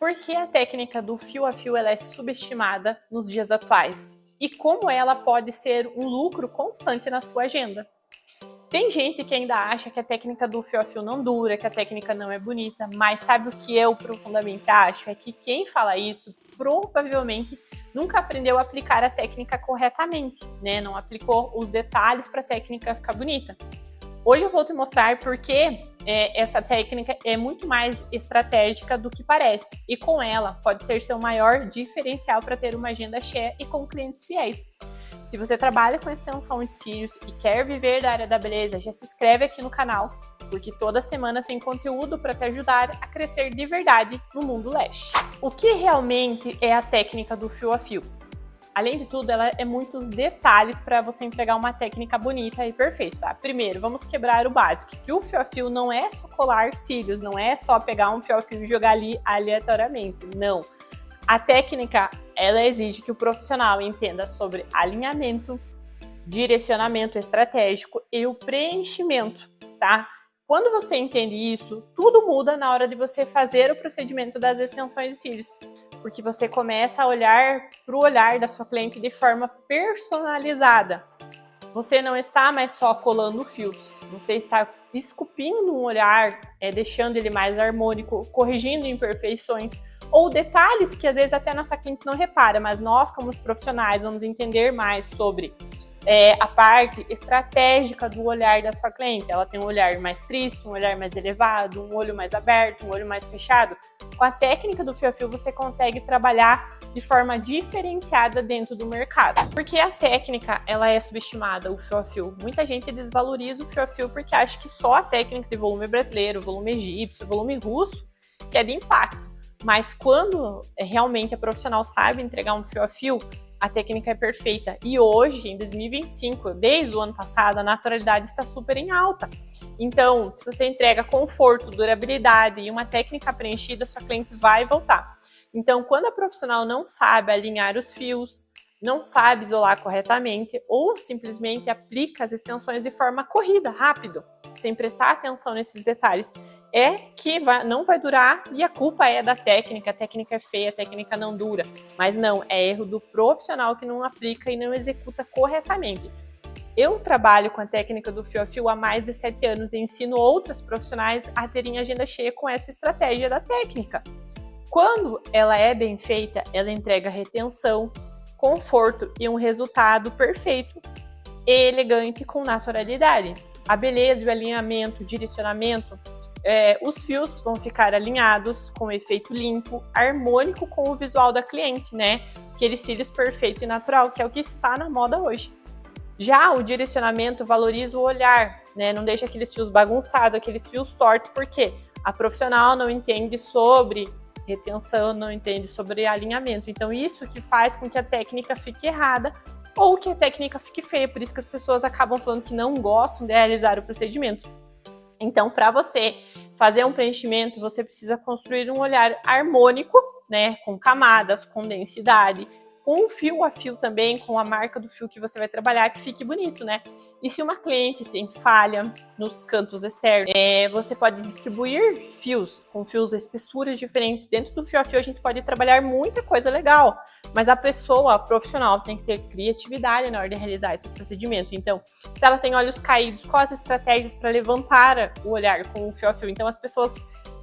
Por que a técnica do fio a fio ela é subestimada nos dias atuais? E como ela pode ser um lucro constante na sua agenda? Tem gente que ainda acha que a técnica do fio a fio não dura, que a técnica não é bonita, mas sabe o que eu profundamente acho? É que quem fala isso provavelmente nunca aprendeu a aplicar a técnica corretamente, né? Não aplicou os detalhes para a técnica ficar bonita. Hoje eu vou te mostrar porque essa técnica é muito mais estratégica do que parece e com ela pode ser seu maior diferencial para ter uma agenda cheia e com clientes fiéis. Se você trabalha com extensão de cílios e quer viver da área da beleza, já se inscreve aqui no canal, porque toda semana tem conteúdo para te ajudar a crescer de verdade no mundo lash. O que realmente é a técnica do fio a fio? Além de tudo, ela é muitos detalhes para você entregar uma técnica bonita e perfeita, tá? Primeiro, vamos quebrar o básico, que o fio a fio não é só colar cílios, não é só pegar um fio a fio e jogar ali aleatoriamente, não. A técnica, ela exige que o profissional entenda sobre alinhamento, direcionamento estratégico e o preenchimento, tá? Quando você entende isso, tudo muda na hora de você fazer o procedimento das extensões de cílios, porque você começa a olhar para o olhar da sua cliente de forma personalizada. Você não está mais só colando fios, você está esculpindo um olhar, deixando ele mais harmônico, corrigindo imperfeições ou detalhes que às vezes até nossa cliente não repara, mas nós como profissionais vamos entender mais sobre a parte estratégica do olhar da sua cliente. Ela tem um olhar mais triste, um olhar mais elevado, um olho mais aberto, um olho mais fechado. Com a técnica do fio a fio você consegue trabalhar de forma diferenciada dentro do mercado. Porque a técnica ela é subestimada, o fio a fio. Muita gente desvaloriza o fio a fio porque acha que só a técnica de volume brasileiro, volume egípcio, volume russo que é de impacto. Mas quando realmente a profissional sabe entregar um fio a fio, a técnica é perfeita. E hoje, em 2025, desde o ano passado, a naturalidade está super em alta. Então, se você entrega conforto, durabilidade e uma técnica preenchida, sua cliente vai voltar. Então, quando a profissional não sabe alinhar os fios, não sabe isolar corretamente ou simplesmente aplica as extensões de forma corrida, rápido, sem prestar atenção nesses detalhes, que não vai durar e a culpa é da técnica, a técnica é feia, a técnica não dura. Mas não, é erro do profissional que não aplica e não executa corretamente. Eu trabalho com a técnica do fio a fio há mais de 7 anos e ensino outras profissionais a terem agenda cheia com essa estratégia da técnica. Quando ela é bem feita, ela entrega retenção, conforto e um resultado perfeito e elegante com naturalidade. A beleza, o alinhamento, o direcionamento, os fios vão ficar alinhados com efeito limpo, harmônico com o visual da cliente, né? Aqueles cílios perfeito e natural, que é o que está na moda hoje. Já o direcionamento valoriza o olhar, né? Não deixa aqueles fios bagunçados, aqueles fios tortos, porque a profissional não entende sobre retenção, não entende sobre alinhamento. Então isso que faz com que a técnica fique errada ou que a técnica fique feia, por isso que as pessoas acabam falando que não gostam de realizar o procedimento. Então, para você fazer um preenchimento, você precisa construir um olhar harmônico, né, com camadas, com densidade, com um fio a fio também, com a marca do fio que você vai trabalhar, que fique bonito, né? E se uma cliente tem falha nos cantos externos, você pode distribuir fios, com fios espessuras diferentes. Dentro do fio a fio a gente pode trabalhar muita coisa legal, mas a pessoa, a profissional, tem que ter criatividade na hora de realizar esse procedimento. Então, se ela tem olhos caídos, quais as estratégias para levantar o olhar com o fio a fio? Então, as pessoas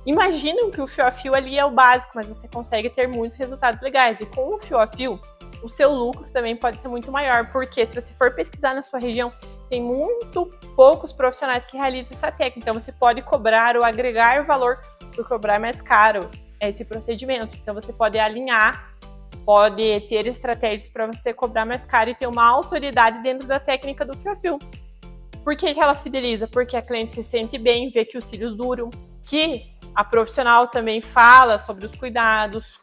imaginam que o fio a fio ali é o básico, mas você consegue ter muitos resultados legais. E com o fio a fio, o seu lucro também pode ser muito maior, porque se você for pesquisar na sua região, tem muito poucos profissionais que realizam essa técnica. Então, você pode cobrar ou agregar valor por cobrar mais caro esse procedimento. Então, você pode alinhar, pode ter estratégias para você cobrar mais caro e ter uma autoridade dentro da técnica do fio a fio. Por que ela fideliza? Porque a cliente se sente bem, vê que os cílios duram, que a profissional também fala sobre os cuidados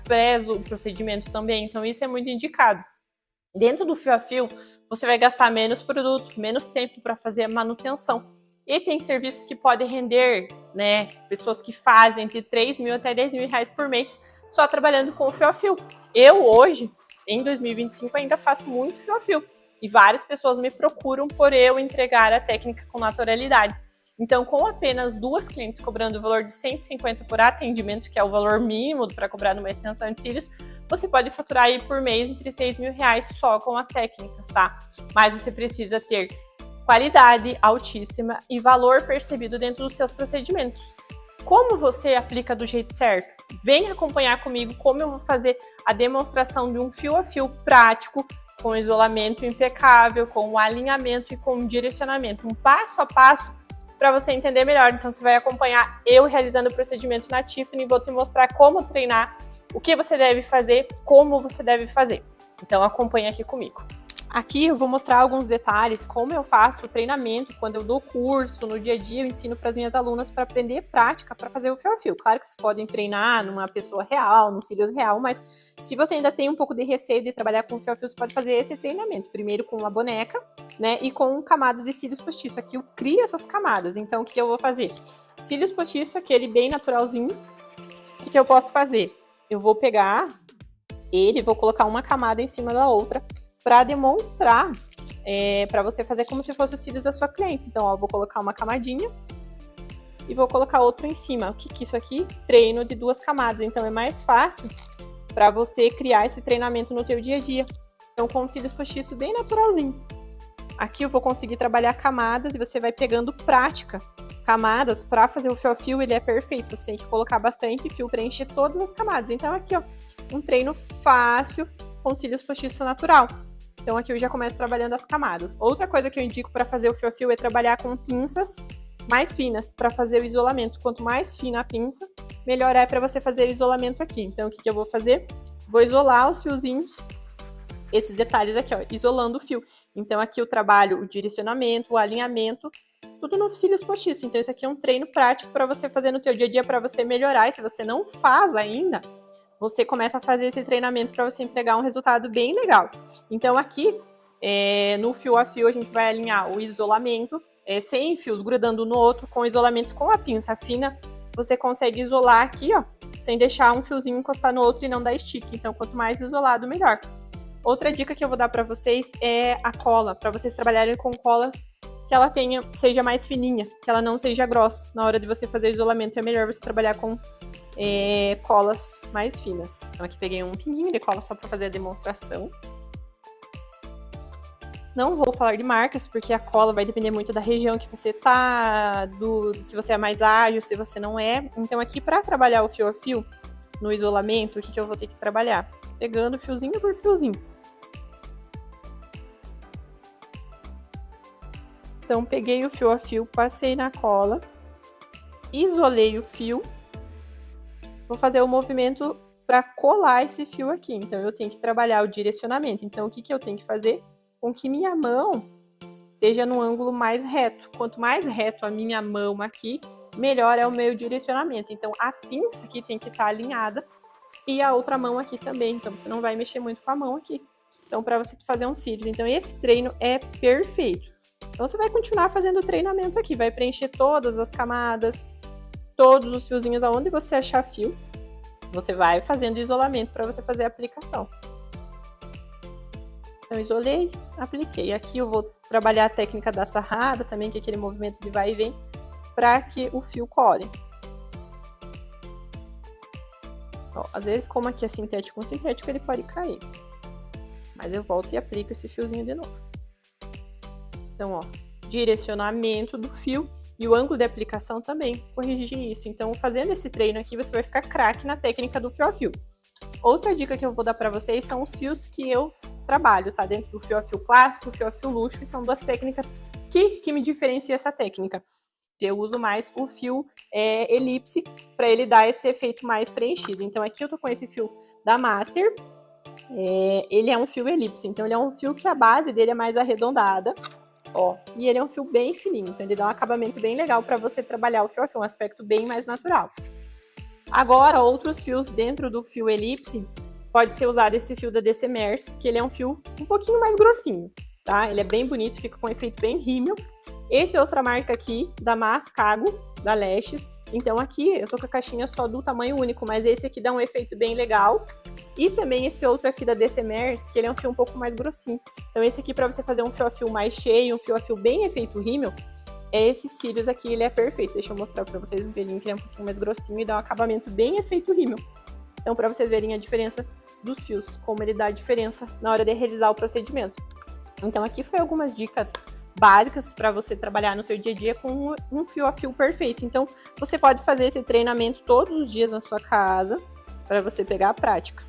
prezam o procedimento também, então isso é muito indicado. Dentro do fio a fio, você vai gastar menos produto, menos tempo para fazer a manutenção. E tem serviços que podem render, né, pessoas que fazem entre 3 mil até 10 mil reais por mês só trabalhando com o fio a fio. Eu hoje, em 2025, ainda faço muito fio a fio e várias pessoas me procuram por eu entregar a técnica com naturalidade. Então, com apenas 2 clientes cobrando o valor de R$150 por atendimento, que é o valor mínimo para cobrar numa extensão de cílios, você pode faturar aí por mês entre R$6.000 só com as técnicas, tá? Mas você precisa ter qualidade altíssima e valor percebido dentro dos seus procedimentos. Como você aplica do jeito certo? Vem acompanhar comigo como eu vou fazer a demonstração de um fio a fio prático, com isolamento impecável, com alinhamento e com direcionamento, um passo a passo para você entender melhor. Então você vai acompanhar eu realizando o procedimento na Tiffany e vou te mostrar como treinar, o que você deve fazer, como você deve fazer. Então acompanha aqui comigo. Aqui eu vou mostrar alguns detalhes, como eu faço o treinamento, quando eu dou curso, no dia a dia eu ensino para as minhas alunas para aprender prática para fazer o fio a fio. Claro que vocês podem treinar numa pessoa real, num cílios real, mas se você ainda tem um pouco de receio de trabalhar com fio a fio, você pode fazer esse treinamento. Primeiro com uma boneca, né, e com camadas de cílios postiço. Aqui eu crio essas camadas, então o que eu vou fazer? Cílios postiço, aquele bem naturalzinho, o que eu posso fazer? Eu vou pegar ele, vou colocar uma camada em cima da outra, para demonstrar, para você fazer como se fosse os cílios da sua cliente. Então, ó, vou colocar uma camadinha e vou colocar outro em cima. O que é isso aqui? Treino de 2 camadas. Então, é mais fácil para você criar esse treinamento no teu dia a dia. Então, com cílios postiço bem naturalzinho. Aqui eu vou conseguir trabalhar camadas e você vai pegando prática. Camadas, para fazer o fio a fio, ele é perfeito. Você tem que colocar bastante fio para encher todas as camadas. Então, aqui, ó, um treino fácil com cílios postiço natural. Então aqui eu já começo trabalhando as camadas. Outra coisa que eu indico para fazer o fio a fio é trabalhar com pinças mais finas para fazer o isolamento. Quanto mais fina a pinça, melhor é para você fazer o isolamento aqui. Então o que eu vou fazer? Vou isolar os fiozinhos, esses detalhes aqui, ó, isolando o fio. Então aqui eu trabalho o direcionamento, o alinhamento, tudo no cílios postiço. Então isso aqui é um treino prático para você fazer no teu dia a dia, para você melhorar. E se você não faz ainda, você começa a fazer esse treinamento para você entregar um resultado bem legal. Então aqui, no fio a fio, a gente vai alinhar o isolamento, sem fios grudando no outro, com isolamento com a pinça fina. Você consegue isolar aqui, ó, sem deixar um fiozinho encostar no outro e não dar estique. Então, quanto mais isolado, melhor. Outra dica que eu vou dar para vocês é a cola, para vocês trabalharem com colas que ela seja mais fininha, que ela não seja grossa. Na hora de você fazer o isolamento, é melhor você trabalhar com colas mais finas. Então aqui peguei um pinguinho de cola só para fazer a demonstração. Não vou falar de marcas, porque a cola vai depender muito da região que você tá, se você é mais ágil, se você não é. Então aqui, para trabalhar o fio a fio no isolamento, o que eu vou ter que trabalhar? Pegando fiozinho por fiozinho. Então peguei o fio a fio, passei na cola, isolei o fio. Vou fazer o movimento para colar esse fio aqui. Então, eu tenho que trabalhar o direcionamento. Então, o que eu tenho que fazer? Com que minha mão esteja no ângulo mais reto. Quanto mais reto a minha mão aqui, melhor é o meu direcionamento. Então, a pinça aqui tem que estar alinhada e a outra mão aqui também. Então, você não vai mexer muito com a mão aqui. Então, para você fazer um cílios. Então, esse treino é perfeito. Então, você vai continuar fazendo o treinamento aqui. Vai preencher todas as camadas, todos os fiozinhos aonde você achar fio, você vai fazendo isolamento para você fazer a aplicação. Então, isolei, apliquei. Aqui eu vou trabalhar a técnica da sarrada também, que é aquele movimento de vai e vem, para que o fio cole. Ó, às vezes, como aqui é sintético com sintético, ele pode cair. Mas eu volto e aplico esse fiozinho de novo. Então, ó, direcionamento do fio. E o ângulo de aplicação também, corrigir isso. Então, fazendo esse treino aqui, você vai ficar craque na técnica do fio a fio. Outra dica que eu vou dar para vocês são os fios que eu trabalho, tá? Dentro do fio a fio clássico, o fio a fio luxo, que são 2 técnicas que me diferencia essa técnica. Eu uso mais o fio elipse para ele dar esse efeito mais preenchido. Então, aqui eu tô com esse fio da Master. Ele é um fio elipse, então ele é um fio que a base dele é mais arredondada. Ó, e ele é um fio bem fininho, então ele dá um acabamento bem legal para você trabalhar o fio a fio, um aspecto bem mais natural. Agora, outros fios dentro do fio elipse, pode ser usado esse fio da DCMers, que ele é um fio um pouquinho mais grossinho, tá? Ele é bem bonito, fica com um efeito bem rímel. Esse é outra marca aqui, da Mascago, da Leshes. Então aqui eu tô com a caixinha só do tamanho único, mas esse aqui dá um efeito bem legal. E também esse outro aqui da DCMers, que ele é um fio um pouco mais grossinho. Então esse aqui, para você fazer um fio a fio mais cheio, um fio a fio bem efeito rímel, Esses cílios aqui, ele é perfeito. Deixa eu mostrar pra vocês um pelinho que é um pouquinho mais grossinho e dá um acabamento bem efeito rímel. Então, pra vocês verem a diferença dos fios, como ele dá a diferença na hora de realizar o procedimento. Então, aqui foi algumas dicas básicas para você trabalhar no seu dia a dia com um fio a fio perfeito. Então, você pode fazer esse treinamento todos os dias na sua casa para você pegar a prática.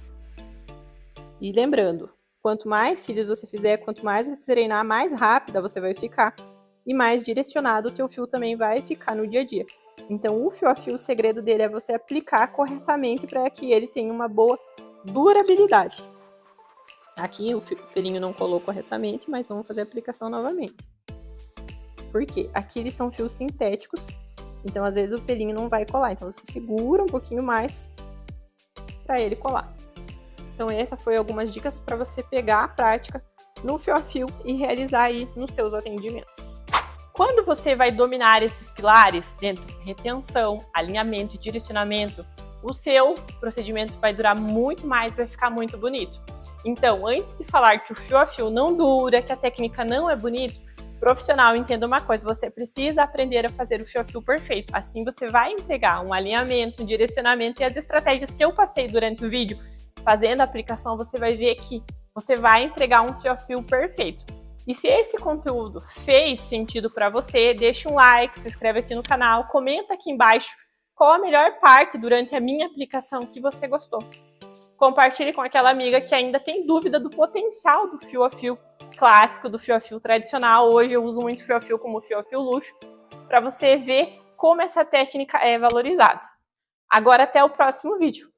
E lembrando, quanto mais cílios você fizer, quanto mais você treinar, mais rápida você vai ficar e mais direcionado o teu fio também vai ficar no dia a dia. Então, o fio a fio, o segredo dele é você aplicar corretamente para que ele tenha uma boa durabilidade. Aqui o pelinho não colou corretamente, mas vamos fazer a aplicação novamente. Por quê? Aqui eles são fios sintéticos, então às vezes o pelinho não vai colar. Então você segura um pouquinho mais para ele colar. Então essa foi algumas dicas para você pegar a prática no fio a fio e realizar aí nos seus atendimentos. Quando você vai dominar esses pilares dentro de retenção, alinhamento e direcionamento, o seu procedimento vai durar muito mais, vai ficar muito bonito. Então, antes de falar que o fio a fio não dura, que a técnica não é bonita, profissional, entenda uma coisa, você precisa aprender a fazer o fio a fio perfeito. Assim você vai entregar um alinhamento, um direcionamento e as estratégias que eu passei durante o vídeo, fazendo a aplicação, você vai ver que você vai entregar um fio a fio perfeito. E se esse conteúdo fez sentido para você, deixa um like, se inscreve aqui no canal, comenta aqui embaixo qual a melhor parte durante a minha aplicação que você gostou. Compartilhe com aquela amiga que ainda tem dúvida do potencial do fio a fio clássico, do fio a fio tradicional. Hoje eu uso muito fio a fio como fio a fio luxo, para você ver como essa técnica é valorizada. Agora até o próximo vídeo.